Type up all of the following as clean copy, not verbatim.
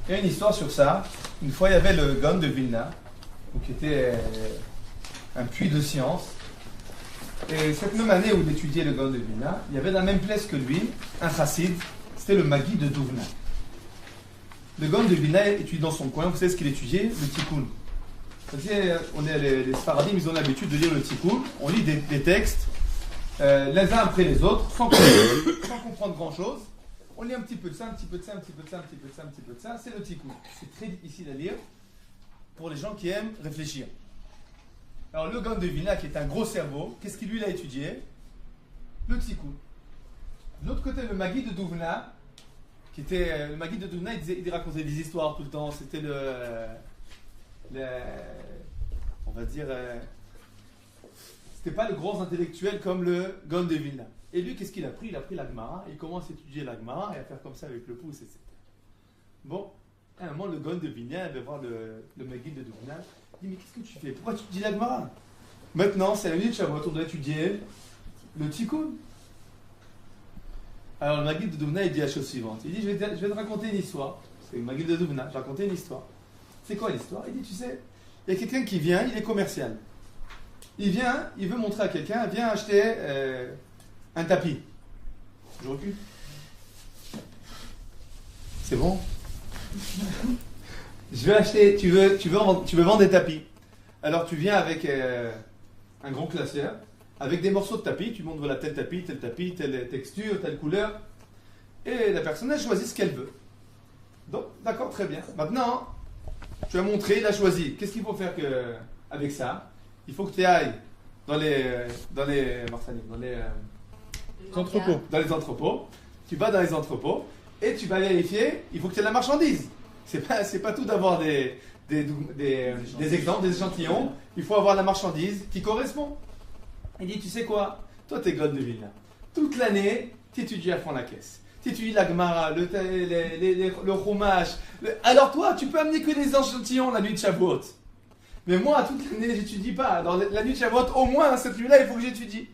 Il y a une histoire sur ça. Une fois, il y avait le Gaon de Vilna, qui était un puits de science. Et cette même année où il étudiait le Gaon de Vilna, il y avait dans la même place que lui un chassid, c'était le Magui de Douvna. Le Gaon de Vilna étudie dans son coin, vous savez ce qu'il étudiait? Le Tikkun. Les Sfaradim, ils ont l'habitude de lire le Tikkun. On lit des textes les uns après les autres, sans comprendre grand-chose. On lit un petit peu de ça, un petit peu de ça, un petit peu de ça, un petit peu de ça, un petit peu de ça. C'est le Tikkun. C'est très difficile à lire pour les gens qui aiment réfléchir. Alors le Gaon de Vilna, qui est un gros cerveau, qu'est-ce qu'il lui a étudié? Le Tikkun. De l'autre côté, le Magui de Douvna, qui était le Magui de Douvna, il racontait des histoires tout le temps. C'était on va dire, c'était pas le grand intellectuel comme le Gaon de Vilna. Et lui, qu'est-ce qu'il a pris? Il a pris la Gemara, il commence à étudier la Gemara et à faire comme ça avec le pouce, etc. Bon, à un moment, le Gaon de Vilna va voir le Magui de Douvna. Il dit, mais qu'est-ce que tu fais? Pourquoi tu étudies la Gemara? Maintenant, c'est la minute Shavuot, on doit étudier le Tikkun. Alors le Magui de Douvna, il dit la chose suivante. Il dit, je vais te raconter une histoire. C'est le Magui de Douvna, je vais raconter une histoire. C'est quoi l'histoire? Il dit, tu sais, il y a quelqu'un qui vient, il est commercial. Il vient, il veut montrer à quelqu'un, viens acheter un tapis. Je recule. C'est bon? Je vais acheter, tu veux vendre des tapis. Alors tu viens avec un gros classeur, avec des morceaux de tapis, tu montres voilà tel tapis, telle texture, telle couleur, et la personne elle choisit ce qu'elle veut. Donc, d'accord, très bien. Maintenant, tu as montré, il a choisi. Qu'est-ce qu'il faut faire avec ça? Il faut que tu ailles dans les entrepôts. Dans les entrepôts. Tu vas dans les entrepôts et tu vas vérifier. Il faut que tu aies de la marchandise. C'est pas tout d'avoir des exemples, des échantillons. Il faut avoir la marchandise qui correspond. Il dit, tu sais quoi? Toi, t'es Gaon de Vilna. Toute l'année, tu étudies à fond la caisse. Tu étudies la Gemara, le Chumash. Alors toi, tu peux amener que des échantillons la nuit de Shavuot. Mais moi, toute l'année, j'étudie pas. Alors la nuit de Shavuot, au moins, cette nuit-là, il faut que j'étudie.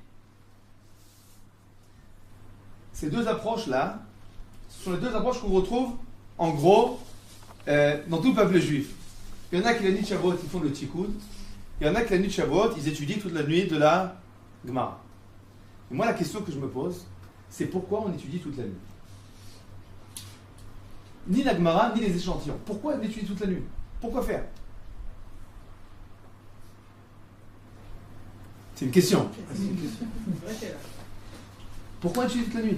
Ces deux approches-là, ce sont les deux approches qu'on retrouve, en gros, dans tout le peuple juif. Il y en a qui, la nuit de Shavuot, ils font le Tikkun. Il y en a qui, la nuit de Shavuot, ils étudient toute la nuit de la Gemara. Et moi, la question que je me pose, c'est pourquoi on étudie toute la nuit? Ni la Gemara, ni les échantillons. Pourquoi on étudie toute la nuit? Pourquoi faire? C'est une question. Pourquoi étudier toute la nuit?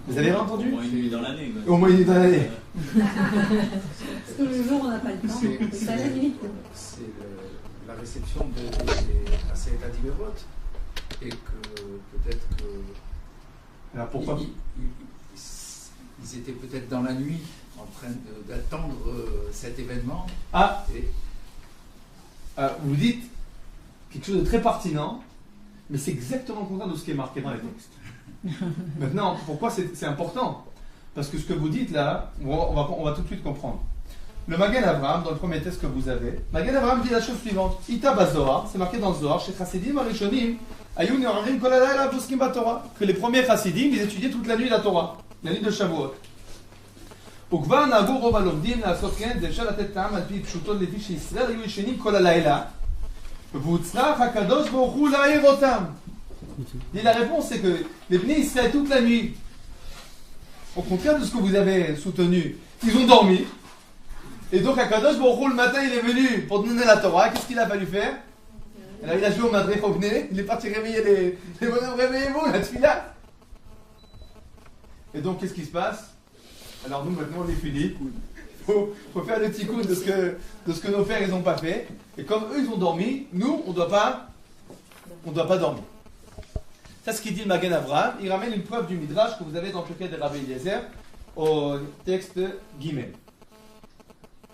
Vous avez entendu? Au moins une nuit dans l'année. Au moins une nuit dans l'année. Parce que le jour, on n'a pas le temps. C'est la nuit. C'est la réception des Aseret Adibérot. Et que peut-être que. Alors pourquoi? Ils étaient peut-être dans la nuit en train d'attendre cet événement. Ah, vous dites quelque chose de très pertinent, mais c'est exactement le contraire de ce qui est marqué dans les textes. Maintenant, pourquoi c'est important? Parce que ce que vous dites là, on va tout de suite comprendre. Le Magen Avraham, dans le premier texte que vous avez, Magen Avraham dit la chose suivante. Ita Bazohar, c'est marqué dans le Zohar, chez Chassidim Arishonim, Ayun Yorarim Kolalala Poskim Batorah, que les premiers Chassidim, ils étudiaient toute la nuit la Torah, la nuit de Shavuot. וכבר נהגו רוב הלומדים לעשות כן, זה אפשר לתת טעם על פי פשוטו לפי שישראל היו ישנים כל הלילה והוצלח הקדוש ברוך הוא להעיר אותם. Et la réponse c'est que les Bnei Israël toute la nuit, au contraire de ce que vous avez soutenu, ils ont dormi. Et donc Akadosh Baruch Hu le matin il est venu pour donner la Torah. Qu'est-ce qu'il a fallu faire? Alors il a joué au Madré Fovné, il est parti réveiller les bonhommes, réveillez-vous, la tefila. Et donc qu'est-ce qui se passe? Alors nous maintenant on est fini. Faut faire le tikkun de ce que nos pères ils n'ont pas fait. Et comme eux ils ont dormi, nous on doit pas dormir. Ça c'est ce qu'il dit le Magen Avraham. Il ramène une preuve du Midrash que vous avez dans le Pirkei de Rabbi Eliezer au texte Gimel.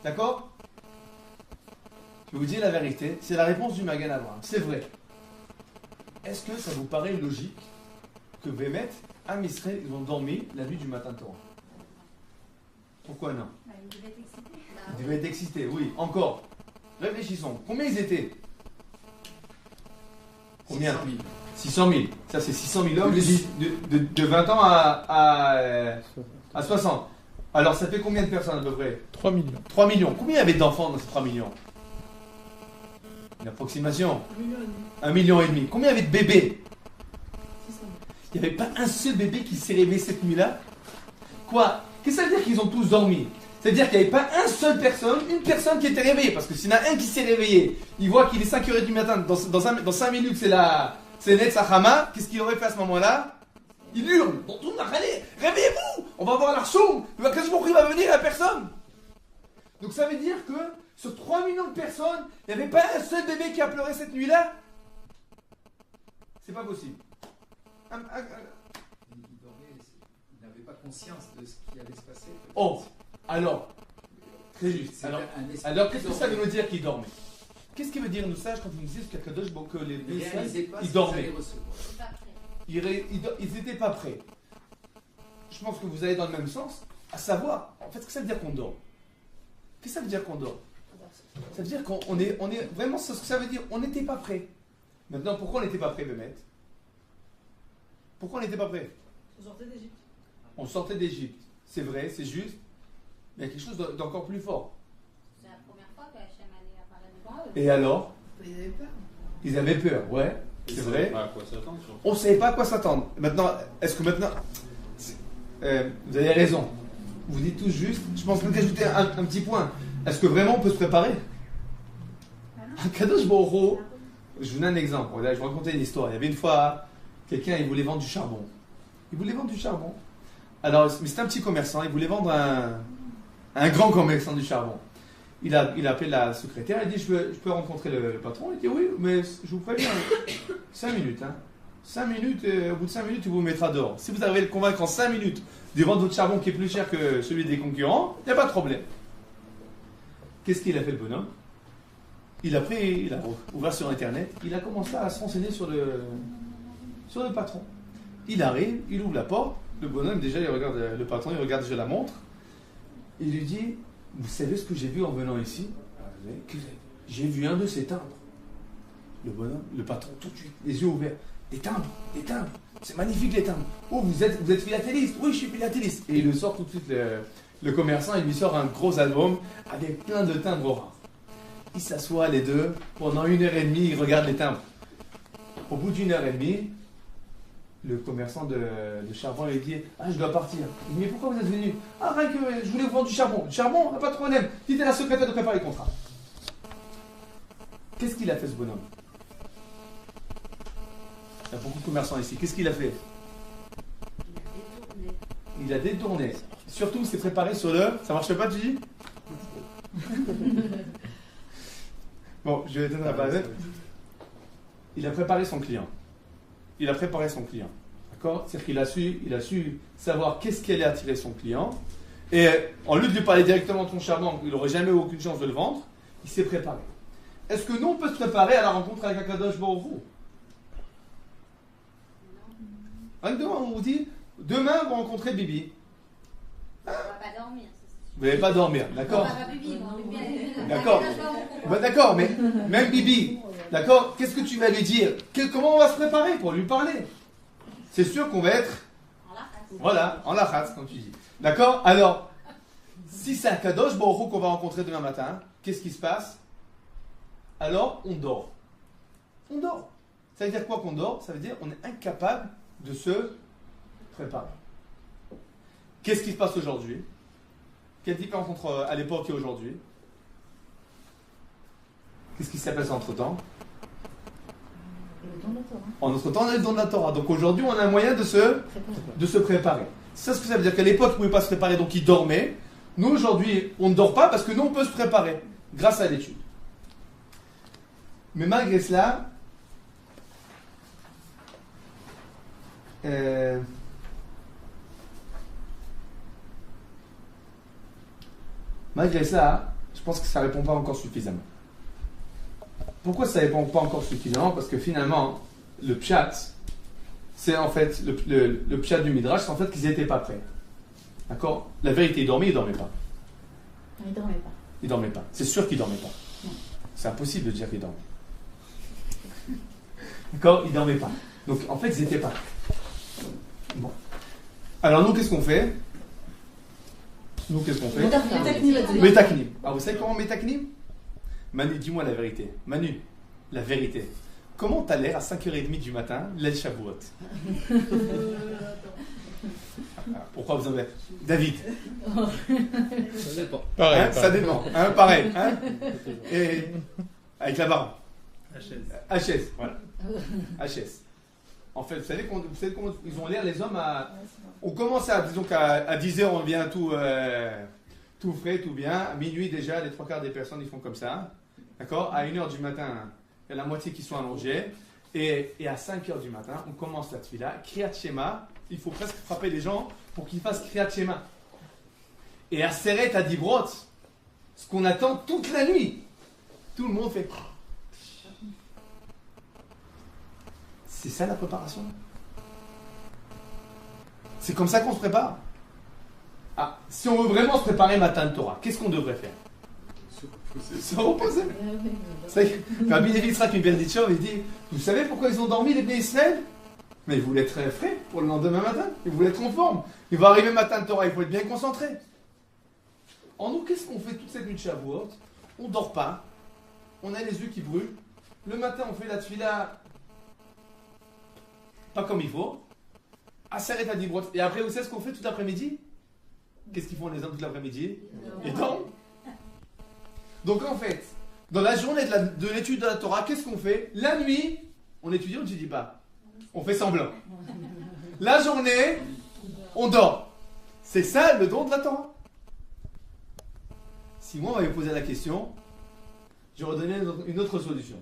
D'accord? Je vais vous dire la vérité, c'est la réponse du Magen Avraham. C'est vrai. Est-ce que ça vous paraît logique que Bémet, Am Israël, ils ont dormi la nuit du matin de Torah? Pourquoi non? Ils devaient être excités. Ils devaient être excités, oui. Encore. Réfléchissons. Combien ils étaient? Combien? 600 000. Ça, c'est 600 000 hommes de 20 ans à 60. Alors, ça fait combien de personnes à peu près? 3 millions. 3 millions. Combien il y avait d'enfants dans ces 3 millions? Une approximation. 1,5 million. Combien il y avait de bébés? Il n'y avait pas un seul bébé qui s'est réveillé cette nuit-là? Quoi? Qu'est-ce que ça veut dire qu'ils ont tous dormi? C'est-à-dire qu'il n'y avait pas une personne qui était réveillée. Parce que s'il y en a un qui s'est réveillé, il voit qu'il est 5h du matin, dans 5 minutes c'est Netzachama, qu'est-ce qu'il aurait fait à ce moment-là? Il hurle. Bon, tout le monde, allez, réveillez-vous, on va voir l'Archoum. Le Kadosh Baruch Hu va venir à personne. Donc ça veut dire que sur 3 millions de personnes, il n'y avait pas un seul bébé qui a pleuré cette nuit-là? C'est pas possible. Il dormait, il n'avait pas conscience de ce qui allait se passer. Oh, alors, très juste. Alors qu'est-ce que ça veut nous dire qu'il dormait? Qu'est-ce qu'il veut dire nous sage quand vous nous dites que les bébés, ils dormaient? Ils n'étaient pas prêts. Je pense que vous allez dans le même sens, à savoir, en fait, ce que ça veut dire qu'on dort. Qu'est-ce que ça veut dire qu'on dort? Ça veut dire qu'on est vraiment, ce que ça veut dire, on n'était pas prêts. Maintenant, pourquoi on n'était pas prêts, Bémet? Pourquoi on n'était pas prêts? On sortait d'Égypte. On sortait d'Égypte. C'est vrai, c'est juste, mais il y a quelque chose d'encore plus fort. C'est la première fois que Hachem allait apparaître devant eux. Et alors? Ils avaient peur. Ils avaient peur, ouais, c'est vrai. Pas à quoi s'attendre, surtout. On ne savait pas à quoi s'attendre. Maintenant, est-ce que maintenant... vous avez raison. Vous dites tout juste. Je pense même qu'ajouter un petit point. Est-ce que vraiment on peut se préparer? Un Kadosh Baruch Hu, je vous donne un exemple. Là, je vais raconter une histoire. Il y avait une fois, quelqu'un, il voulait vendre du charbon. Alors, mais c'était un petit commerçant. Il voulait vendre un grand commerçant du charbon. Il a appelé la secrétaire. Il dit, je peux rencontrer le patron? Il dit, oui, mais je vous préviens, 5 minutes. 5 minutes, au bout de 5 minutes, il vous mettra dehors. Si vous arrivez à le convaincre en 5 minutes de vendre votre charbon qui est plus cher que celui des concurrents, il n'y a pas de problème. Qu'est-ce qu'il a fait, le bonhomme? Il a ouvert sur Internet, il a commencé à se renseigner sur le patron. Il arrive, il ouvre la porte, le bonhomme, déjà, il regarde le patron, il regarde déjà la montre. Il lui dit, vous savez ce que j'ai vu en venant ici? J'ai vu un de ces timbres. Le bonhomme, le patron, tout de suite, les yeux ouverts. Des timbres, c'est magnifique les timbres. Oh, vous êtes philatéliste? Oui, je suis philatéliste. Et il le sort tout de suite, le commerçant, il lui sort un gros album avec plein de timbres rares. Ils s'assoient les deux, pendant 1h30, ils regardent les timbres. Au bout d'1h30, le commerçant de charbon lui dit, je dois partir. Il dit, mais pourquoi vous êtes venu? Rien que je voulais vous vendre du charbon. Du charbon, pas de problème. Dites à la secrétaire de préparer le contrat. Qu'est-ce qu'il a fait, ce bonhomme? Il y a beaucoup de commerçants ici. Qu'est-ce qu'il a fait? Il a détourné. Surtout, il s'est préparé sur le... Ça marche pas, tu dis? Bon, je vais donner la base. Il a préparé son client. D'accord? C'est-à-dire qu'il a su savoir qu'est-ce qui allait attirer son client. Et en lieu de lui parler directement de son charbon, il n'aurait jamais eu aucune chance de le vendre, il s'est préparé. Est-ce que nous, on peut se préparer à la rencontre avec Akadosh Baruch Hu? Demain, on vous dit, demain, vous rencontrez Bibi. On ne va pas dormir. Vous n'allez pas dormir, d'accord? On va pas Bibi, moi. D'accord. D'accord, mais même Bibi, d'accord? Qu'est-ce que tu vas lui dire? Comment on va se préparer pour lui parler? C'est sûr qu'on va être... en lachatz, comme tu dis. D'accord? Alors, si c'est un Kadosh Baruch Hu qu'on va rencontrer demain matin, qu'est-ce qui se passe? Alors, on dort. Ça veut dire quoi qu'on dort? Ça veut dire qu'on est incapable de se préparer. Qu'est-ce qui se passe aujourd'hui? Quelle différence entre à l'époque et aujourd'hui? Qu'est-ce qui s'est passé entre-temps? Le don de la Torah. En notre temps, on a le don de la Torah. Donc aujourd'hui, on a un moyen de se préparer. C'est ce que ça veut dire, qu'à l'époque, ils ne pouvaient pas se préparer, donc ils dormaient. Nous, aujourd'hui, on ne dort pas parce que nous, on peut se préparer grâce à l'étude. Mais malgré cela, je pense que ça ne répond pas encore suffisamment. Pourquoi ça ne répond pas encore suffisamment? Parce que finalement, le pshat, c'est en fait, le pshat du Midrash, c'est en fait qu'ils n'étaient pas prêts. D'accord? La vérité, ils dormaient pas. Ils dormaient pas. C'est sûr qu'ils dormaient pas. Non. C'est impossible de dire qu'ils dormaient. D'accord? Ils dormaient pas. Donc, en fait, ils n'étaient pas prêts. Bon. Alors, nous, qu'est-ce qu'on fait? Nous, qu'est-ce qu'on fait? Métaknim. Ah, vous savez comment métaknim? Manu, dis-moi la vérité. Manu, la vérité. Comment t'as l'air à 5h30 du matin, l'El Shavuot? Pourquoi vous en avez? David. Ça dépend. Pareil, hein, ça dépend. Hein, pareil. Hein, et avec la barbe. HS. Voilà. HS. En fait, vous savez comment ils ont l'air, les hommes, on commence disons qu'à 10h, on vient tout frais, tout bien. À minuit, déjà, les 3/4 des personnes, ils font comme ça. D'accord? À 1h du matin, il y a la moitié qui sont allongés. Et à 5h du matin, on commence la tefila. Kriyat Shema, il faut presque frapper les gens pour qu'ils fassent Kriyat Shema. Et à Seret à Dibrot, ce qu'on attend toute la nuit. Tout le monde fait. C'est ça la préparation. C'est comme ça qu'on se prépare. Ah, si on veut vraiment se préparer Matan Torah, qu'est-ce qu'on devrait faire? Se reposer. Rabbi Levi Yitzhak Miberditchov, il dit, vous savez pourquoi ils ont dormi les Bnei Israël? Mais ils voulaient être frais pour le lendemain matin. Ils voulaient être en forme. Il va arriver Matan Torah, il faut être bien concentré. En nous, qu'est-ce qu'on fait toute cette nuit de Shavuot? On ne dort pas. On a les yeux qui brûlent. Le matin, on fait la tefila pas comme il faut. Aseret à Dibrot. Et après, vous savez ce qu'on fait tout l'après-midi? Qu'est-ce qu'ils font les hommes tout l'après-midi? Ils dorment. Donc en fait, dans la journée de l'étude de la Torah, qu'est-ce qu'on fait? La nuit, on étudie, on ne étudie pas. On fait semblant. La journée, on dort. C'est ça le don de la Torah. Si moi on m'avait posé la question, j'aurais donné une autre solution.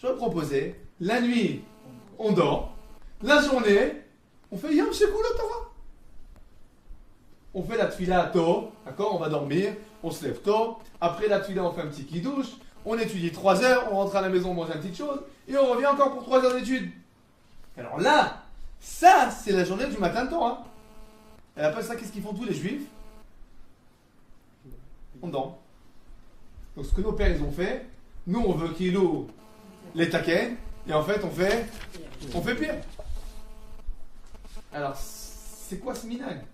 J'aurais proposé, la nuit, on dort. La journée, on fait Yom Shekou la Torah. On fait la tefila tôt, d'accord? On va dormir, on se lève tôt. Après la tefila, on fait un petit kidouche. On étudie 3 heures, on rentre à la maison, on mange une petite chose. Et on revient encore pour 3 heures d'études. Alors là, ça, c'est la journée du matin de Torah. Et après ça, qu'est-ce qu'ils font tous les juifs? On dort. Donc ce que nos pères ils ont fait, nous on veut qu'ils louent les taquets, et en fait on fait pire. Alors c'est quoi ce minag?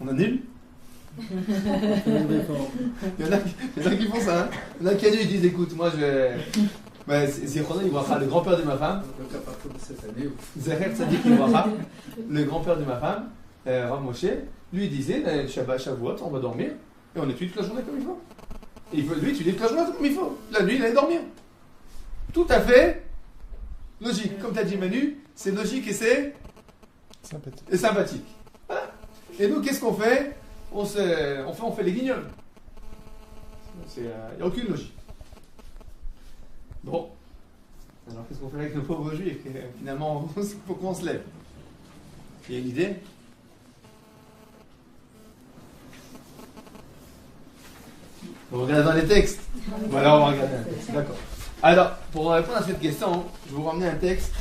On annule? Il y en a qui font ça. Hein. Il y en a qui annulent, ils disent écoute, moi je vais. Zichrono Ibracha, le grand-père de ma femme. Donc à partir de cette année. Zecher Tzadik Ibracha, le grand-père de ma femme, Rav Moshe, lui disait Shabbat, Shavuot, on va dormir et on étudie toute la journée comme il faut. Et il veut lui étudier toute la journée comme il faut. La nuit, il allait dormir. Tout à fait logique. Comme tu as dit Manu, c'est logique et c'est sympathique. Voilà. Et nous, qu'est-ce qu'on fait? On fait les guignols. Il n'y a aucune logique. Bon. Alors, qu'est-ce qu'on fait avec nos pauvres juifs? Finalement, il faut qu'on se lève. Il y a une idée? On regarde dans les textes. Voilà, on va regarder un texte. D'accord. Alors, pour répondre à cette question, je vais vous ramener un texte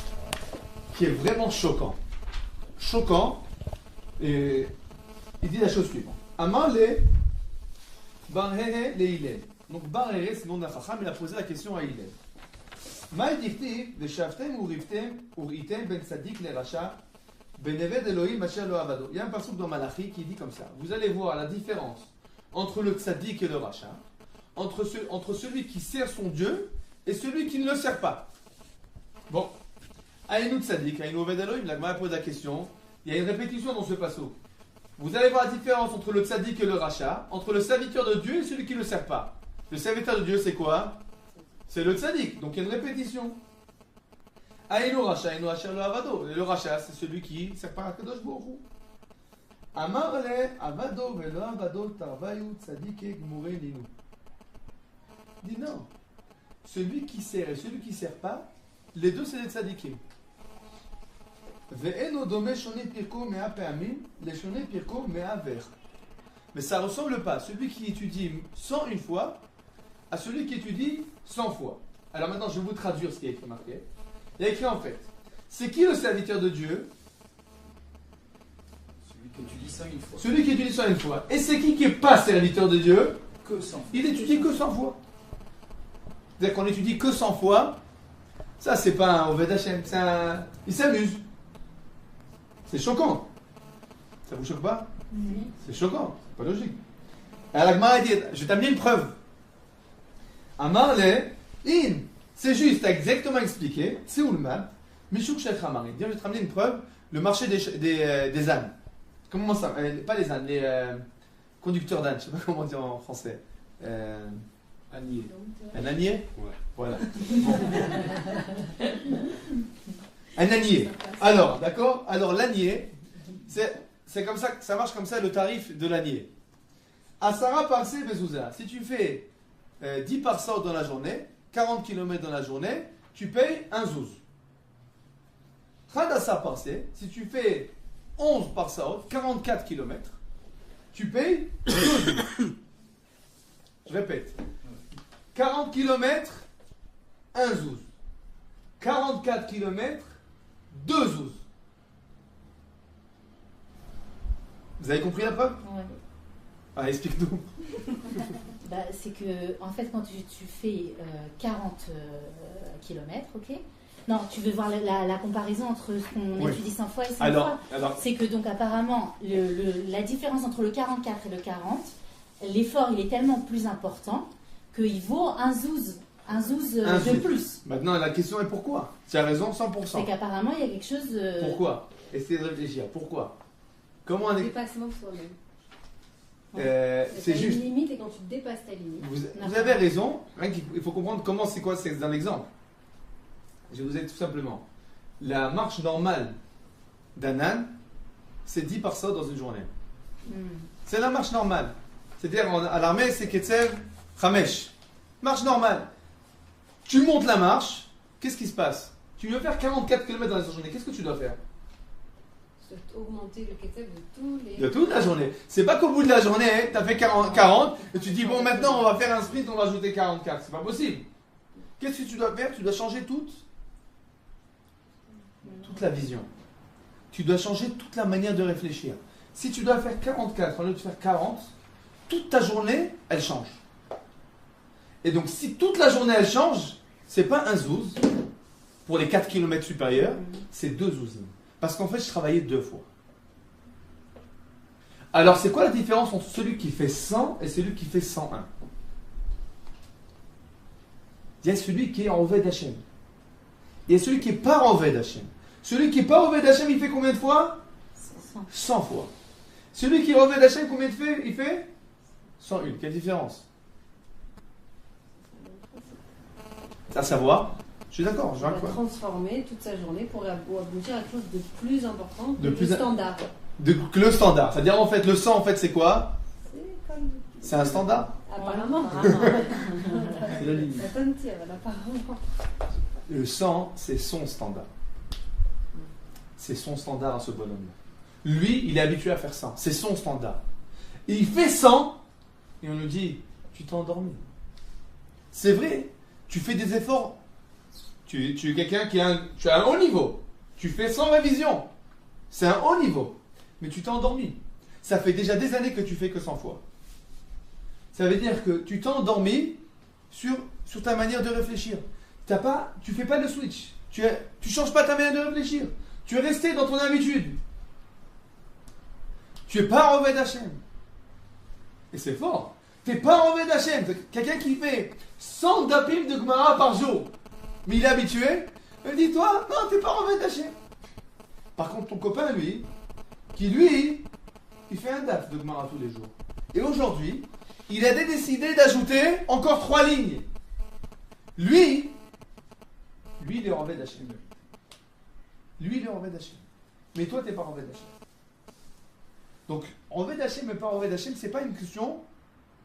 qui est vraiment choquant. Choquant. Et il dit la chose suivante. Amar le Barhere le Hillel. Donc Barhere, c'est le nom d'un chacham, il a posé la question à Hillel. Maï dictiv de Shavtem ou Riftem ou Item ben Sadik le Racha Beneved Elohim Asher lo Avado. Il y a un passage dans Malachi qui dit comme ça. Vous allez voir la différence entre le Tzadik et le Racha, entre celui qui sert son Dieu et celui qui ne le sert pas. Bon. Aïnou Tzadik, Aïnou Oved Elohim, la Gemara pose la question. Il y a une répétition dans ce passage. Vous allez voir la différence entre le Tzadik et le Racha, entre le serviteur de Dieu et celui qui ne le sert pas. Le serviteur de Dieu, c'est quoi? C'est le Tzadik. Donc il y a une répétition. Aïnou Racha, Aïnou Asher lo Avado. Et le Racha, c'est celui qui ne sert pas à Kadosh Baruch Hu. Amar le Avado velo Avado tarvayu Tzadik e gmurei linu. Dit non. Celui qui sert et celui qui ne sert pas, les deux c'est des Tzadikim. Mais ça ne ressemble pas. Celui qui étudie 101 fois à celui qui étudie 100 fois. Alors maintenant, je vais vous traduire ce qui est écrit marqué. Il y a écrit en fait, c'est qui le serviteur de Dieu? Celui qui étudie 101 fois. Celui qui étudie 101 fois. Et c'est qui n'est pas serviteur de Dieu? Que 100 fois. Il étudie que 100 fois. C'est-à-dire qu'on étudie que 100 fois. Ça, c'est pas un Oved Hashem, il s'amuse. C'est choquant. Ça vous choque pas? Oui. C'est choquant, c'est pas logique. Alors la Gemara dit, je vais t'amener une preuve. Amarle, in, c'est juste, t'as exactement expliqué, c'est où le mal? Mishuk Shel Chamari. Je vais te ramener une preuve, le marché des ânes. Comment ça? Pas les ânes, les conducteurs d'ânes, je sais pas comment dire en français. Anier. Un ânier? Ouais. Voilà. Bon. Un ânier. Alors, d'accord? Alors l'ânier, c'est comme ça, ça marche comme ça le tarif de l'ânier. Asara parsé bezouza. Si tu fais 10 parsaot dans la journée, 40 km dans la journée, tu payes un zouz. Tradassa parsé, si tu fais 11 parsaot, 44 km, tu payes 2 zouz. Je répète. 40 km, 1 zouz. 44 km, 2 zouz. Vous avez compris la preuve? Ouais. Ah, explique-nous. Bah, c'est que, en fait, quand tu fais 40 km, ok? Non, tu veux voir la comparaison entre ce qu'on Oui. étudie 100 fois et 100 Alors, fois. C'est que, donc, apparemment, la différence entre le 44 et le 40, l'effort, il est tellement plus important qu'il vaut un zouz Un de zouz. plus. Maintenant, la question est pourquoi? Tu as raison, 100%. C'est qu'apparemment, il y a quelque chose... Pourquoi? Essayez de réfléchir. Pourquoi? Comment on est... Dépassement de soi-même. c'est T'as juste. une limite et quand tu dépasses ta limite. Vous avez raison. Il faut comprendre comment c'est quoi. C'est dans l'exemple. Je vous ai tout simplement. La marche normale d'un âne, c'est 10 parsaot dans une journée. C'est la marche normale. C'est-à-dire à l'armée, c'est Ketzer Chamesh. Marche normale. Tu montes la marche. Qu'est-ce qui se passe? Tu veux faire 44 km dans la journée. Qu'est-ce que tu dois faire? Augmenter le ketchup de tous les... De toute la journée. C'est pas qu'au bout de la journée, tu as fait 40 et tu dis bon maintenant on va faire un sprint, on va ajouter 44. C'est pas possible. Qu'est-ce que tu dois faire? Tu dois changer toute la vision. Tu dois changer toute la manière de réfléchir. Si tu dois faire 44 au lieu de faire 40, toute ta journée, elle change. Et donc si toute la journée elle change, c'est pas un zouz pour les 4 km supérieurs, c'est 2 zouzim. Parce qu'en fait, je travaillais 2 fois. Alors, c'est quoi la différence entre celui qui fait 100 et celui qui fait 101? Il y a celui qui est en Oved Hashem. Il y a celui qui n'est pas en Oved Hashem. Celui qui n'est pas en Oved Hashem, il fait combien de fois? 100 fois. Celui qui est en Oved Hashem, combien de fois il fait? 101. Quelle différence? À savoir, je suis d'accord, je On vois va quoi. transformer toute sa journée pour aboutir à quelque chose de plus important De que plus le standard. Que le standard. C'est-à-dire, en fait, le 100, en fait, c'est quoi? C'est comme... C'est un standard. Apparemment. C'est la limite. Ça donne tir, apparemment. Le 100, c'est son standard. C'est son standard à ce bonhomme. Lui, il est habitué à faire 100. C'est son standard. Et il fait 100, et on lui dit, tu t'es endormi. C'est vrai, tu fais des efforts. Tu es quelqu'un tu as un haut niveau. Tu fais 100 révisions. C'est un haut niveau. Mais tu t'es endormi. Ça fait déjà des années que tu fais que 100 fois. Ça veut dire que tu t'es endormi sur ta manière de réfléchir. Tu fais pas le switch. Tu changes pas ta manière de réfléchir. Tu es resté dans ton habitude. Tu es pas en Oved Hashem. Et c'est fort. Tu n'es pas en Oved Hashem. Quelqu'un qui fait 100 dapim de Gemara par jour. Mais il est habitué. Il dit, toi, non, tu n'es pas en Oved Hashem. Par contre, ton copain, lui, il fait un daf de Gemara tous les jours. Et aujourd'hui, il a décidé d'ajouter encore 3 lignes. Lui, il est en Oved Hashem. Lui, il est en Oved Hashem. Mais toi, tu n'es pas en Oved Hashem. Donc, en Oved Hashem et pas en Oved Hashem, ce n'est pas une question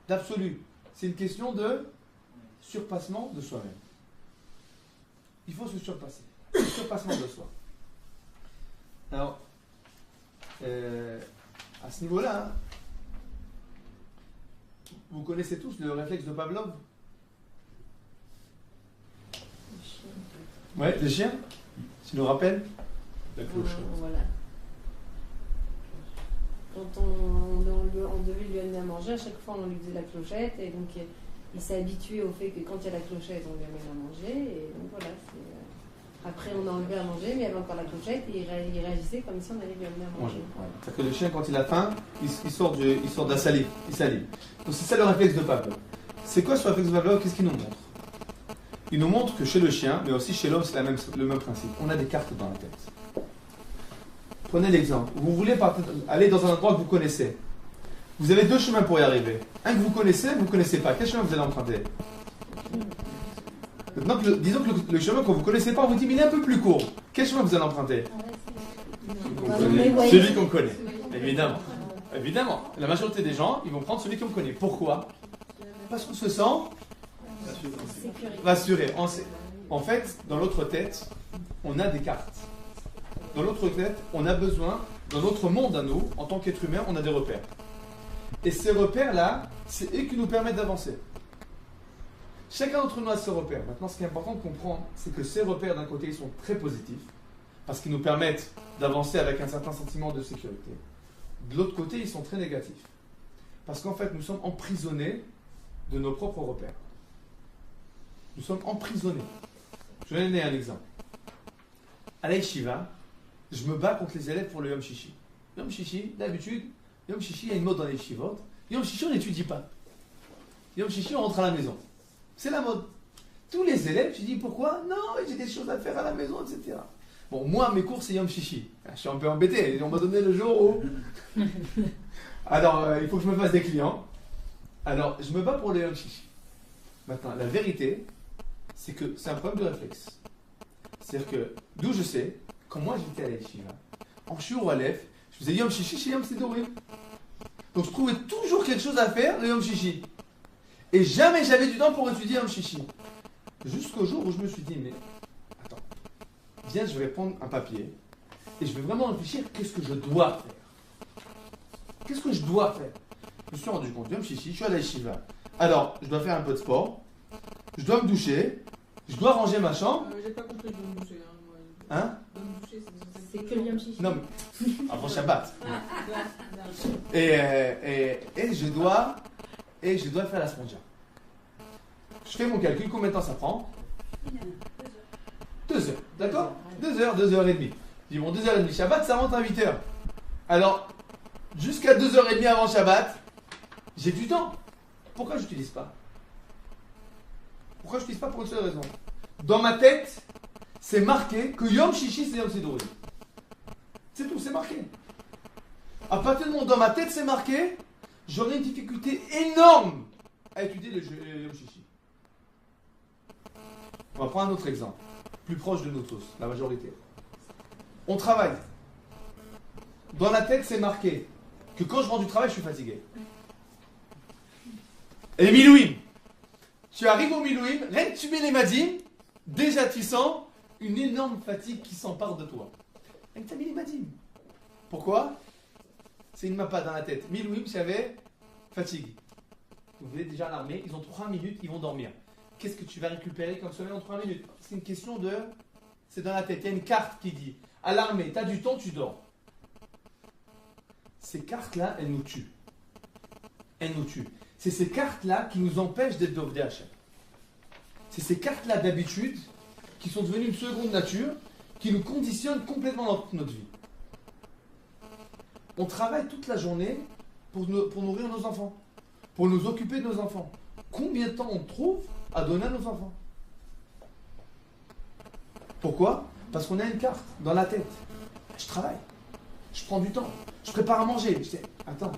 d'absolu. C'est une question de surpassement de soi-même. Il faut se surpasser. Le surpassement de soi. Alors, à ce niveau-là, vous connaissez tous le réflexe de Pavlov? Ouais, le chien? Tu nous rappelles? La clochette. Voilà. Quand on devait lui amener à manger, à chaque fois on lui faisait la clochette et donc il s'est habitué au fait que quand il y a la clochette, on lui amène à manger et donc voilà. Après, on a enlevé à manger, mais il y avait encore la clochette et il réagissait comme si on allait lui amener à manger. C'est-à-dire que le chien, quand il a faim, il sort de la salive. Il salive. Donc c'est ça le réflexe de Pavlov. C'est quoi ce réflexe de Pavlov? Qu'est-ce qu'il nous montre? Il nous montre que chez le chien, mais aussi chez l'homme, c'est le même principe. On a des cartes dans la tête. Prenez l'exemple. Vous voulez aller dans un endroit que vous connaissez. Vous avez deux chemins pour y arriver. Un que vous connaissez pas. Quel chemin vous allez emprunter? Maintenant, disons que le chemin que vous ne connaissez pas, on vous dit, mais il est un peu plus court. Quel chemin vous allez emprunter? Celui qu'on connaît. Évidemment. Évidemment. La majorité des gens, ils vont prendre celui qu'on connaît. Pourquoi? Parce qu'on se sent rassuré. En fait, dans l'autre tête, on a des cartes. Dans l'autre tête, on a besoin, dans notre monde à nous, en tant qu'être humain, on a des repères. Et ces repères-là, c'est eux qui nous permettent d'avancer. Chacun d'entre nous a ses repères. Maintenant, ce qui est important de comprendre, c'est que ces repères, d'un côté, ils sont très positifs, parce qu'ils nous permettent d'avancer avec un certain sentiment de sécurité. De l'autre côté, ils sont très négatifs. Parce qu'en fait, nous sommes emprisonnés de nos propres repères. Nous sommes emprisonnés. Je vais donner un exemple. À l'Aïshiva, je me bats contre les élèves pour le Yom Shishi. Yom Shishi, d'habitude, Yom Shishi, il y a une mode dans les Yeshivot. Yom Shishi, on n'étudie pas. Yom Shishi, on rentre à la maison. C'est la mode. Tous les élèves, tu dis pourquoi? Non, j'ai des choses à faire à la maison, etc. Bon, moi, mes cours, c'est Yom Shishi. Je suis un peu embêté. On m'a donné le jour où. Alors, il faut que je me fasse des clients. Alors, je me bats pour le Yom Shishi. Maintenant, la vérité, c'est que c'est un problème de réflexe. C'est-à-dire que, d'où je sais, quand moi j'étais à l'Yeshiva, en shiur ou Aleph, je faisais Yom Shishi chez Yom Sidorim. Donc je trouvais toujours quelque chose à faire le Yom Shishi. Et jamais j'avais du temps pour étudier Yom Shishi. Jusqu'au jour où je me suis dit, mais attends, viens, je vais prendre un papier et je vais vraiment réfléchir, qu'est-ce que je dois faire? Qu'est-ce que je dois faire? Je me suis rendu compte, Yom Shishi, je suis à la Yeshiva. Alors, je dois faire un peu de sport, je dois me doucher, je dois ranger ma chambre. J'ai pas compris de me doucher. Hein? C'est que le Yom Shishi. Non, mais avant Shabbat. Et je dois faire la spongia. Je fais mon calcul, combien de temps ça prend? 2 heures, d'accord? 2 heures, 2 heures et demie. Je dis bon, 2 heures et demie. Shabbat, ça rentre à 8 heures. Alors, jusqu'à 2 heures et demie avant Shabbat, j'ai du temps. Pourquoi je n'utilise pas? Pourquoi je n'utilise pas? Pour une seule raison. Dans ma tête, c'est marqué que Yom Shishi, c'est Yom Sidorim. C'est tout, c'est marqué. À partir du moment où dans ma tête, c'est marqué, j'aurai une difficulté énorme à étudier le Yom Shishi. On va prendre un autre exemple, plus proche de nous tous, la majorité. On travaille. Dans la tête, c'est marqué que quand je rentre du travail, je suis fatigué. Et Milouim. Tu arrives au Milouim, rien que tu mets les madim, déjà tu sens une énorme fatigue qui s'empare de toi. Rien que tu as mis les madim. Pourquoi? C'est une mappa dans la tête. Milouim, j'avais fatigue. Vous voyez déjà l'armée, ils ont 3 minutes, ils vont dormir. Qu'est-ce que tu vas récupérer comme sommeil en 3 minutes? C'est une question de... C'est dans la tête. Il y a une carte qui dit, à l'armée, tu as du temps, tu dors. Ces cartes-là, elles nous tuent. Elles nous tuent. C'est ces cartes-là qui nous empêchent d'être d'Ovdei Hashem. C'est ces cartes-là d'habitude qui sont devenues une seconde nature, qui nous conditionnent complètement dans toute notre vie. On travaille toute la journée pour nourrir nos enfants, pour nous occuper de nos enfants. Combien de temps on trouve à donner à nos enfants? Pourquoi? Parce qu'on a une carte dans la tête. Je travaille, je prends du temps, je prépare à manger. Je dis, attends,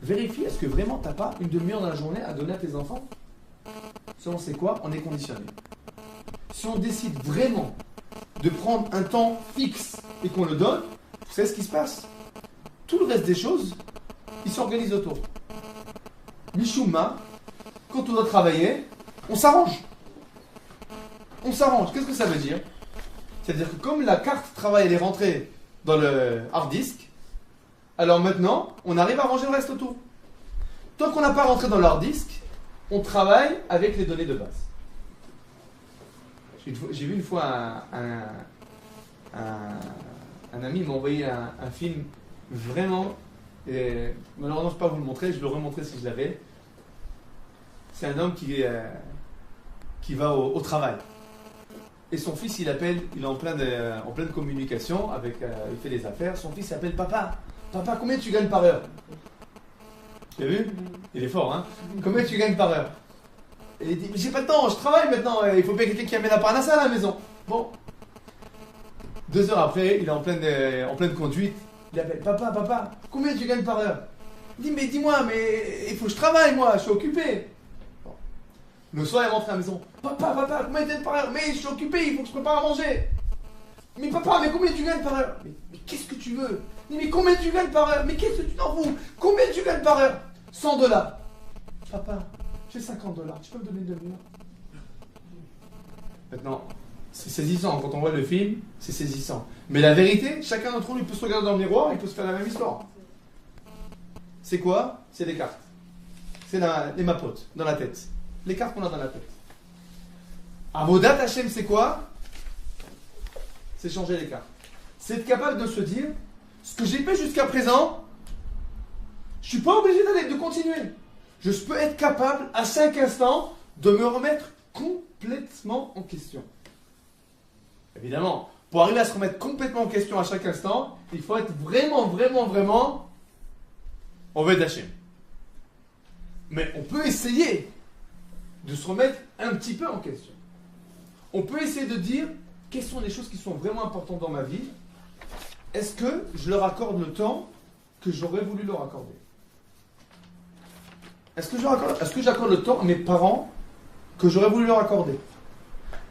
vérifie, est-ce que vraiment tu n'as pas une demi-heure dans la journée à donner à tes enfants? Ça, on sait quoi? On est conditionné. Si on décide vraiment de prendre un temps fixe et qu'on le donne, vous savez ce qui se passe? Tout le reste des choses, ils s'organisent autour. Mishuma, quand on doit travailler, on s'arrange. On s'arrange. Qu'est-ce que ça veut dire? C'est-à-dire que comme la carte travail elle est rentrée dans le hard disk, alors maintenant, on arrive à ranger le reste autour. Tant qu'on n'a pas rentré dans le hard disk, on travaille avec les données de base. J'ai vu une fois un ami m'a envoyé un film vraiment, et malheureusement je ne peux pas vous le montrer, je le remontrer si je l'avais. C'est un homme qui va au travail. Et son fils, il est en pleine communication, il fait des affaires. Son fils appelle papa. Papa, combien tu gagnes par heure? Tu as vu? Il est fort, hein? Combien tu gagnes par heure? Et il dit, mais j'ai pas le temps, je travaille maintenant, il faut bien quelqu'un qui amène la parnassa à la maison. Bon. 2 heures après, il est en pleine conduite. Il appelle, papa, combien tu gagnes par heure? Il dit, mais dis-moi, mais il faut que je travaille, moi, je suis occupé. Bon. Le soir, il rentre à la maison. Papa, combien tu gagnes par heure? Mais je suis occupé, il faut que je prépare à manger. Mais papa, mais combien tu gagnes par heure? Mais qu'est-ce que tu veux? Il dit, mais combien tu gagnes par heure? Mais qu'est-ce que tu t'en fous? Combien tu gagnes par heure? $100. Papa, j'ai $50. Tu peux me donner 2 millions? Maintenant, c'est saisissant. Quand on voit le film, c'est saisissant. Mais la vérité, chacun d'entre nous peut se regarder dans le miroir et peut se faire la même histoire. C'est quoi? C'est les cartes. C'est les mapotes dans la tête. Les cartes qu'on a dans la tête. Avodat Hashem, c'est quoi? C'est changer les cartes. C'est être capable de se dire, ce que j'ai fait jusqu'à présent, je ne suis pas obligé de continuer. Je peux être capable, à 5 instants, de me remettre complètement en question. Évidemment, pour arriver à se remettre complètement en question à chaque instant, il faut être vraiment en Avodat Hashem. Mais on peut essayer de se remettre un petit peu en question. On peut essayer de dire quelles sont les choses qui sont vraiment importantes dans ma vie. Est-ce que je leur accorde le temps que j'aurais voulu leur accorder? Est-ce que j'accorde le temps à mes parents que j'aurais voulu leur accorder?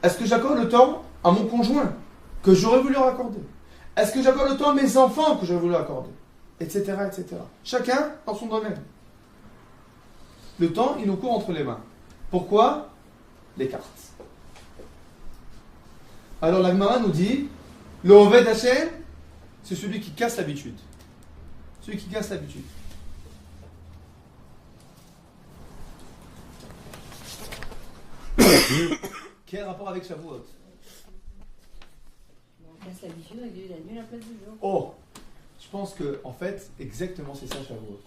Est-ce que j'accorde le temps à mon conjoint que j'aurais voulu leur accorder? Est-ce que j'accorde le temps à mes enfants que j'aurais voulu leur accorder? Etc. Chacun dans son domaine. Le temps, il nous court entre les mains. Pourquoi? Les cartes. Alors la Gemara nous dit, le Oved Hashem, c'est celui qui casse l'habitude. Celui qui casse l'habitude. Quel rapport avec Shavuot? On casse l'habitude avec la nuit à la place du jour. Oh, je pense que, en fait, exactement c'est ça Shavuot.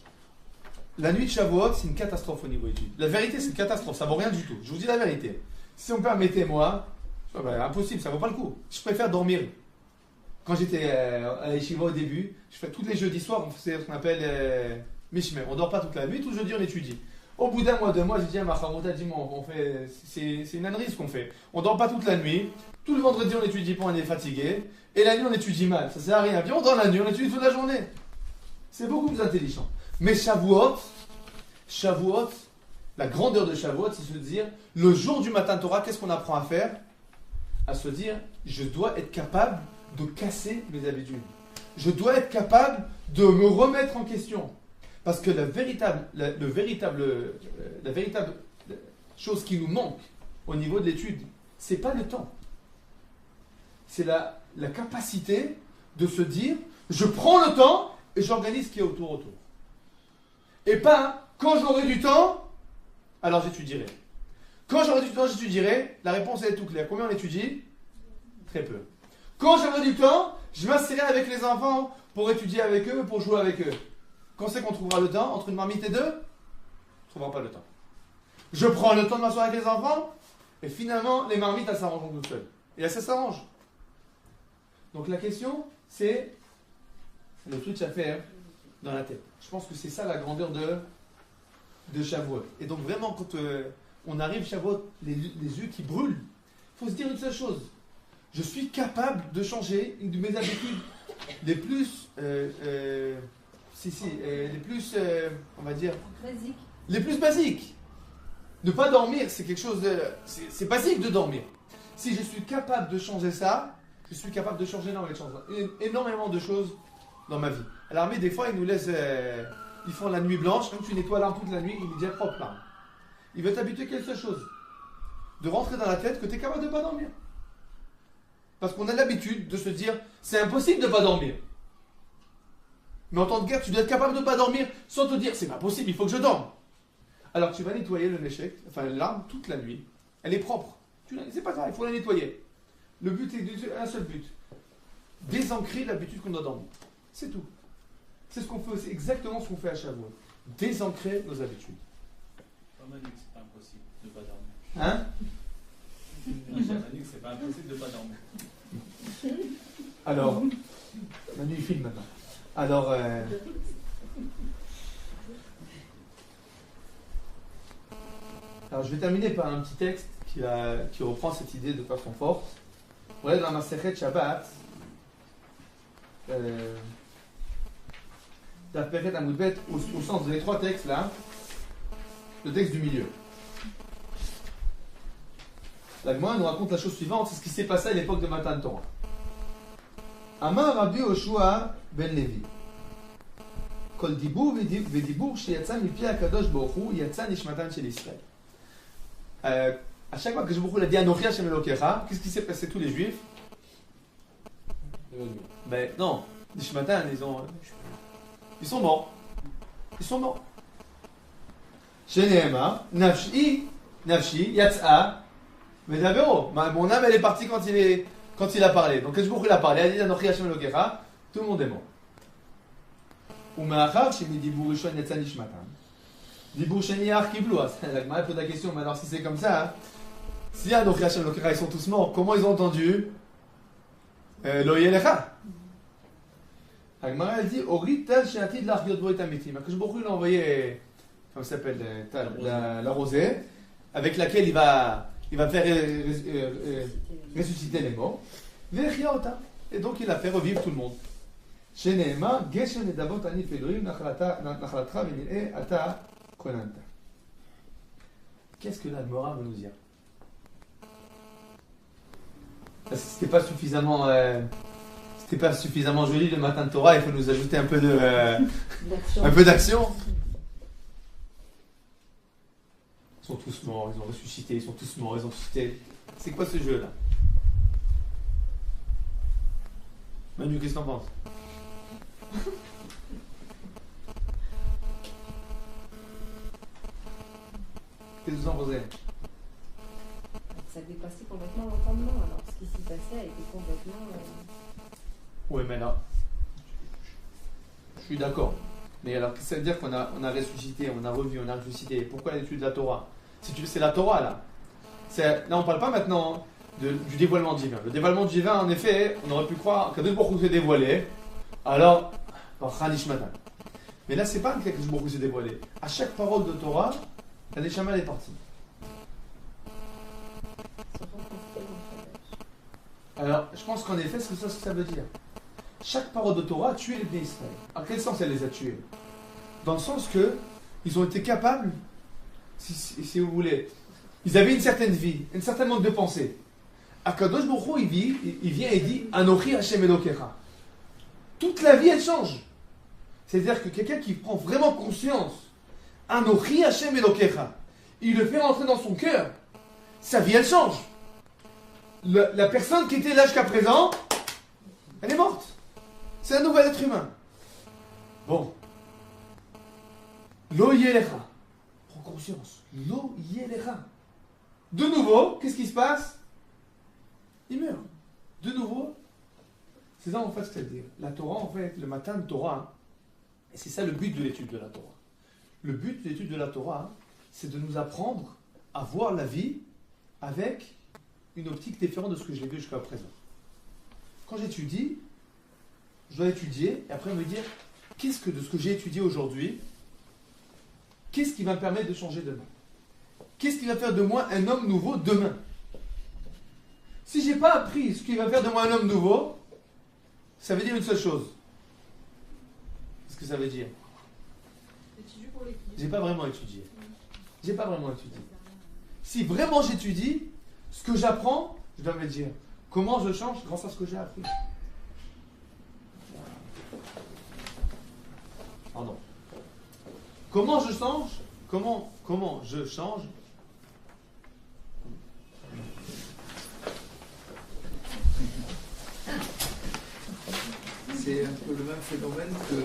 La nuit de Shavuot, c'est une catastrophe au niveau études. La vérité, c'est une catastrophe, ça vaut rien du tout. Je vous dis la vérité. Si on me permettait, moi, impossible, ça vaut pas le coup. Je préfère dormir. Quand j'étais à l'Yeshiva au début, tous les jeudis soirs, on faisait ce qu'on appelle Mishmer. On dort pas toute la nuit, tout jeudi on étudie. Au bout d'un mois, 2 mois, j'ai dit à ma Harouda, dis-moi, c'est une ânerie ce qu'on fait. On dort pas toute la nuit, tout le vendredi on étudie pas, on est fatigué, et la nuit on étudie mal, ça sert à rien. Viens, on dort la nuit, on étudie toute la journée. C'est beaucoup plus intelligent. Mais Shavuot, la grandeur de Shavuot, c'est se dire, le jour du matin Torah, qu'est-ce qu'on apprend à faire? À se dire, je dois être capable de casser mes habitudes. Je dois être capable de me remettre en question. Parce que la véritable chose qui nous manque au niveau de l'étude, c'est pas le temps. C'est la capacité de se dire, je prends le temps et j'organise ce qui est autour. Et pas, quand j'aurai du temps, alors j'étudierai. Quand j'aurai du temps, j'étudierai. La réponse est tout claire. Combien on étudie? Très peu. Quand j'aurai du temps, je m'assirai avec les enfants pour étudier avec eux, pour jouer avec eux. Quand c'est qu'on trouvera le temps, entre une marmite et 2, on ne trouvera pas le temps. Je prends le temps de m'asseoir avec les enfants, et finalement, les marmites, elles s'arrangent toutes seules. Et elles s'arrangent. Donc la question, c'est le switch à faire dans la tête. Je pense que c'est ça la grandeur de Shavuot. Et donc vraiment, quand on arrive Shavuot, les yeux qui brûlent, il faut se dire une seule chose. Je suis capable de changer une de mes habitudes les plus... on va dire... Basique. Les plus basiques. Ne pas dormir, c'est quelque chose de... C'est basique de dormir. Si je suis capable de changer ça, je suis capable de changer énormément de choses dans ma vie. À l'armée, des fois, ils nous laissent... ils font la nuit blanche, comme tu nettoies l'arme toute la nuit, il est déjà propre l'arme. Il veut t'habituer quelque chose. De rentrer dans la tête que tu es capable de ne pas dormir. Parce qu'on a l'habitude de se dire, c'est impossible de ne pas dormir. Mais en temps de guerre, tu dois être capable de ne pas dormir sans te dire, c'est pas possible, il faut que je dorme. Alors tu vas nettoyer le néchec, l'arme toute la nuit. Elle est propre. C'est pas grave, il faut la nettoyer. Le but est un seul but. Désancrer l'habitude qu'on a dormi. C'est tout. C'est ce qu'on fait, c'est exactement ce qu'on fait à Shavuot. Désancrer nos habitudes. On m'a dit que c'est pas impossible de ne pas dormir. Hein? Manu, c'est pas impossible de pas dormir. Alors, Manu il filme maintenant. Alors, je vais terminer par un petit texte qui reprend cette idée de façon forte. On est dans la Masechet Shabbat, Daf Amoudbet, au sens des trois textes là, le texte du milieu. La Gemara nous raconte la chose suivante, c'est ce qui s'est passé à l'époque de Matan Torah. Amar Rabbi Yoshua ben Levi. Kol dibour vedibour sheyatsa mipi hakadosh baruch hu yatsa nishmatan shel Israël. À chaque fois que je vous a dit Anochi Hashem Elokecha, qu'est-ce qui s'est passé tous les juifs? Ben non, Nishmatan, ils sont morts. Ils sont morts. Sheneema, Nafshi, Yatsa, Medavero. Mon âme, elle est partie quand il a parlé. Donc, qu'est-ce qu'il a parlé? Il a dit Anochi Hashem Elokecha, tout le monde est mort. Umeachar, Shemi Dibur Rishon Yatsa Nishmatan. Dibur Sheni Yach Kiblu. La Gemara pose la question, mais alors si c'est comme ça, si Anochi Hashem Elokecha, ils sont tous morts, comment ils ont entendu Lo Yelecha? La Gemara elle dit Ori tel she'atid lach yod bo et amitim. Que Baruch Hu l'a envoyé, comment ça s'appelle, la rosée, avec laquelle il va faire ressusciter les morts. Ve'echia ota. Et donc il a fait revivre tout le monde. Sheneema geshem nedavot anif Elohim nachalatra v'nir'e ata konanta. Qu'est-ce que la Gemara veut nous dire? C'était pas suffisamment joli le matin de Torah, il faut nous ajouter un peu d'action. Ils sont tous morts, ils ont ressuscité, ils sont tous morts, ils ont ressuscité. C'est quoi ce jeu là? Manu, qu'est-ce que t'en penses? Qu'est-ce que vous en pensez? Ça dépassait complètement l'entendement. Alors, ce qui s'y passait a été complètement. Oui, mais là, je suis d'accord. Mais alors, ça veut dire qu'on a ressuscité, on a revu, on a ressuscité. Pourquoi l'étude de la Torah? C'est la Torah, là. Là, on ne parle pas maintenant du dévoilement divin. Le dévoilement divin, en effet, on aurait pu croire qu'Akadosh Baruch Hu s'est dévoilé. Alors, par Chanish Matan. Mais là, c'est pas qu'Akadosh Baruch Hu s'est dévoilé. À chaque parole de Torah, la Neshama est partie. Alors, je pense qu'en effet, c'est ça ce que ça veut dire. Chaque parole de Torah a tué les Bnei Israël. À quel sens elle les a tués? Dans le sens que ils ont été capables, si vous voulez, ils avaient une certaine vie, un certain mode de pensée. Akadosh Baruch Hu, il vient et dit Anochi Hashem Elokecha. Toute la vie, elle change. C'est-à-dire que quelqu'un qui prend vraiment conscience, Anochi Hashem Elokecha, il le fait rentrer dans son cœur, sa vie, elle change. La personne qui était là jusqu'à présent, elle est morte. C'est un nouvel être humain. Bon. Lo yelecha. Prends conscience. Lo yelecha. De nouveau, qu'est-ce qui se passe? Il meurt. De nouveau. C'est ça en fait ce que ça veut dire. La Torah, en fait, le matin de Torah, et c'est ça le but de l'étude de la Torah. Le but de l'étude de la Torah, c'est de nous apprendre à voir la vie avec une optique différente de ce que je l'ai vu jusqu'à présent. Quand j'étudie, je dois étudier et après me dire qu'est-ce que de ce que j'ai étudié aujourd'hui, qu'est-ce qui va me permettre de changer demain? Qu'est-ce qui va faire de moi un homme nouveau demain? Si je n'ai pas appris ce qui va faire de moi un homme nouveau, ça veut dire une seule chose. Qu'est-ce que ça veut dire? J'ai pas vraiment étudié. J'ai pas vraiment étudié. Si vraiment j'étudie, ce que j'apprends, je dois me dire comment je change grâce à ce que j'ai appris. Pardon. Comment je change? Comment je change? C'est un peu le même phénomène que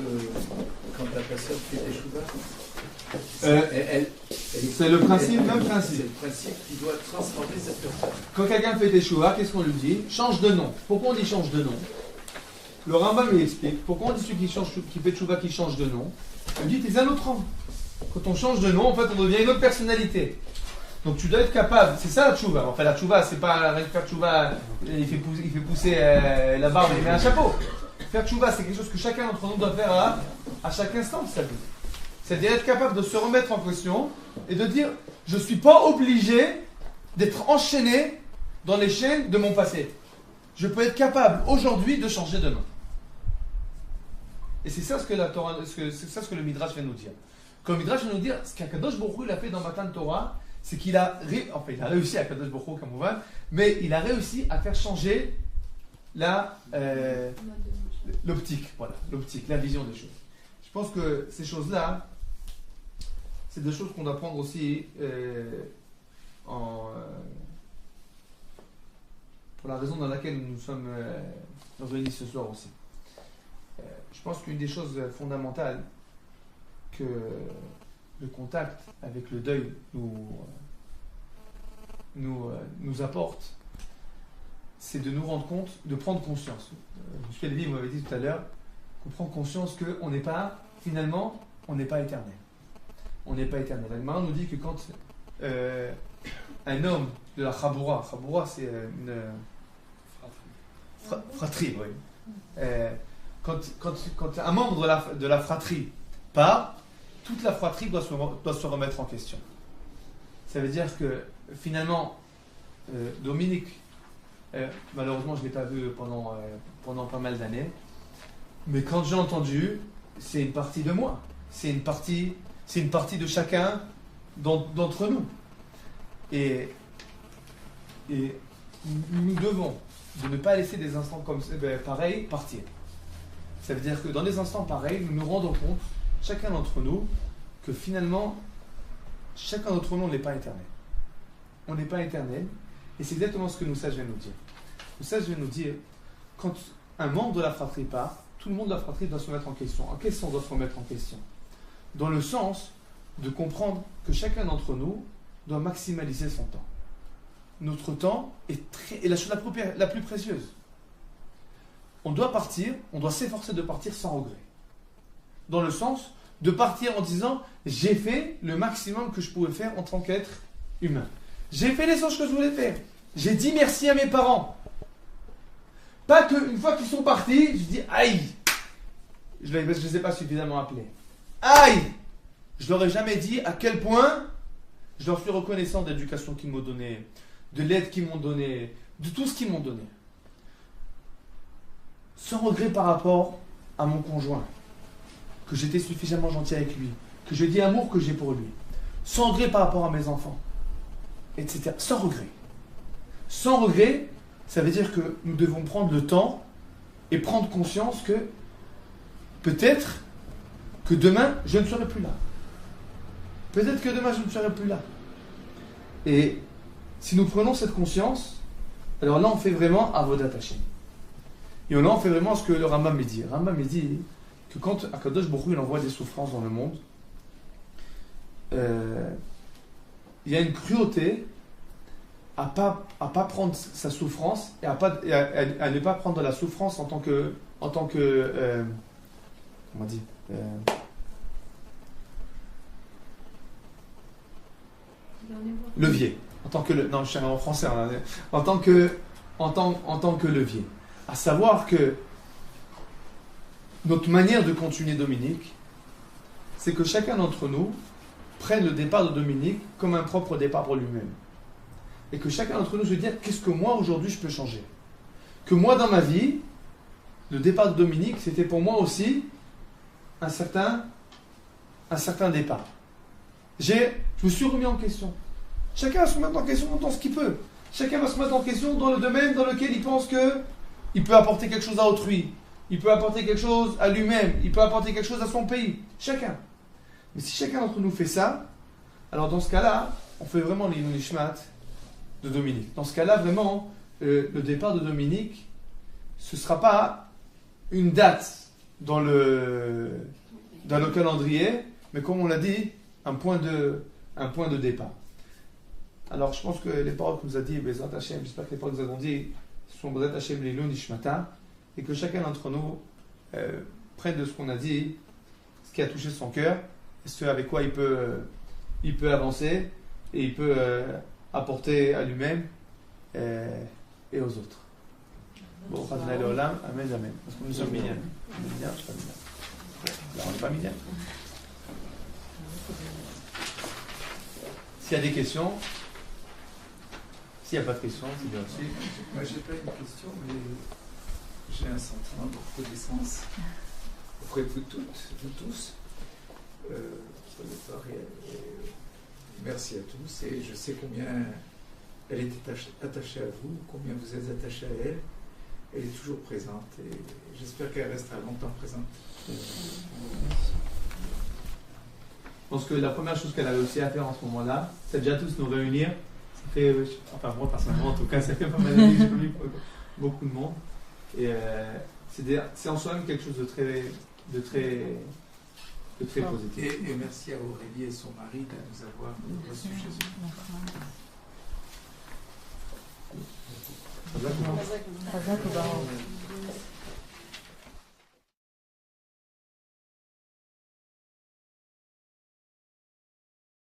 quand la personne fait des chouvas. C'est le principe, même principe. C'est le principe qui doit transformer cette personne. Quand quelqu'un fait des chouvas, qu'est-ce qu'on lui dit? Change de nom. Pourquoi on dit change de nom? Le Rambam lui explique. Pourquoi on dit celui qui fait chouva qui change de nom? Il dit t'es un autre homme. Quand on change de nom, en fait, on devient une autre personnalité. Donc tu dois être capable, c'est ça la tchouva. Enfin la tchouva, c'est pas faire tchouva, il fait pousser la barbe et il met un chapeau. Faire tchouva, c'est quelque chose que chacun d'entre nous doit faire à chaque instant de sa vie. C'est-à-dire être capable de se remettre en question et de dire, je ne suis pas obligé d'être enchaîné dans les chaînes de mon passé. Je peux être capable aujourd'hui de changer demain. Et c'est ça ce que la Torah, c'est ça ce que le Midrash vient nous dire. Quand le Midrash vient nous dire, ce qu'Akadosh Baruch Hu il a fait dans Matan Torah, c'est qu'il a, il a réussi à Akadosh Baruch Hu comme on va, mais il a réussi à faire changer l'optique, voilà, l'optique, la vision des choses. Je pense que ces choses-là, c'est des choses qu'on doit prendre aussi pour la raison dans laquelle nous sommes réunis ce soir aussi. Je pense qu'une des choses fondamentales que le contact avec le deuil nous apporte, c'est de nous rendre compte, de prendre conscience. M. Lévy m'avait dit tout à l'heure qu'on prend conscience qu'on n'est pas, finalement, on n'est pas éternel. On n'est pas éternel. La Gemara nous dit que quand un homme de la Chaboura c'est une fratrie, oui. Quand un membre de la fratrie part, toute la fratrie doit se remettre en question. Ça veut dire que finalement, Dominique, malheureusement je ne l'ai pas vu pendant pas mal d'années, mais quand j'ai entendu, c'est une partie de moi, c'est une partie de chacun d'entre nous. Et nous devons de ne pas laisser des instants comme pareils partir. Ça veut dire que dans des instants pareils, nous nous rendons compte, chacun d'entre nous, que finalement, chacun d'entre nous, on n'est pas éternel. On n'est pas éternel, et c'est exactement ce que nous sages vient nous dire. Nous sages vient nous dire, quand un membre de la fratrie part, tout le monde de la fratrie doit se mettre en question. En quel sens doit se remettre en question? Dans le sens de comprendre que chacun d'entre nous doit maximaliser son temps. Notre temps est la chose la plus précieuse. On doit partir, on doit s'efforcer de partir sans regret. Dans le sens de partir en disant, j'ai fait le maximum que je pouvais faire en tant qu'être humain. J'ai fait les choses que je voulais faire. J'ai dit merci à mes parents. Pas qu'une fois qu'ils sont partis, je dis aïe. Je ne les ai pas suffisamment appelés. Aïe. Je leur ai jamais dit à quel point je leur suis reconnaissant de l'éducation qu'ils m'ont donnée, de l'aide qu'ils m'ont donnée, de tout ce qu'ils m'ont donné. Sans regret par rapport à mon conjoint, que j'étais suffisamment gentil avec lui, que je dis l'amour que j'ai pour lui. Sans regret par rapport à mes enfants, etc. Sans regret. Sans regret, ça veut dire que nous devons prendre le temps et prendre conscience que peut-être que demain, je ne serai plus là. Peut-être que demain, je ne serai plus là. Et si nous prenons cette conscience, alors là, on fait vraiment Avodat Hashem. Et là, on fait vraiment ce que le Rambam me dit. Le Rambam me dit que quand Akadosh Baruch Hu, il envoie des souffrances dans le monde, il y a une cruauté à pas prendre sa souffrance et à ne pas prendre la souffrance en tant que comment on dit levier. En tant que non, je suis en français. En tant que levier. À savoir que notre manière de continuer Dominique, c'est que chacun d'entre nous prenne le départ de Dominique comme un propre départ pour lui-même. Et que chacun d'entre nous se dise, qu'est-ce que moi aujourd'hui je peux changer? Que moi dans ma vie, le départ de Dominique, c'était pour moi aussi un certain départ. Je me suis remis en question. Chacun va se mettre en question dans ce qu'il peut. Chacun va se mettre en question dans le domaine dans lequel il pense qu'il peut apporter quelque chose à autrui. Il peut apporter quelque chose à lui-même. Il peut apporter quelque chose à son pays. Chacun. Mais si chacun d'entre nous fait ça, alors dans ce cas-là, on fait vraiment l'Ilun Nishmat de Dominique. Dans ce cas-là, vraiment, le départ de Dominique, ce ne sera pas une date dans le calendrier, mais comme on l'a dit, un point de départ. Alors, je pense que les paroles que nous a dit Bezrat Hashem, j'espère que les paroles que nous avons dit sont Bezrat Hashem l'Ilun Nishmata, et que chacun d'entre nous prenne de ce qu'on a dit, ce qui a touché son cœur, ce avec quoi il peut avancer, et il peut apporter à lui-même et aux autres. Bon, Khazna Olam, Amen, Amen. Parce que nous sommes mignons. Mignons, je suis pas mignon. Là, on n'est pas mignons. S'il y a des questions, s'il n'y a pas de questions, c'est bien aussi. Moi, j'ai pas une question, mais j'ai un sentiment de reconnaissance auprès de vous toutes, vous tous, pour le temps réel. Merci à tous, et je sais combien elle est attachée à vous, combien vous êtes attachés à elle. Elle est toujours présente, et j'espère qu'elle restera longtemps présente. Je pense que la première chose qu'elle a réussi à faire en ce moment-là, c'est déjà tous nous réunir. Ça fait, enfin moi personnellement en tout cas, ça fait pas mal d'années que j'ai connu beaucoup de monde. Et c'est en soi-même quelque chose de très positif. Et merci à Aurélie et son mari de nous avoir reçus chez eux. Khazak Olam.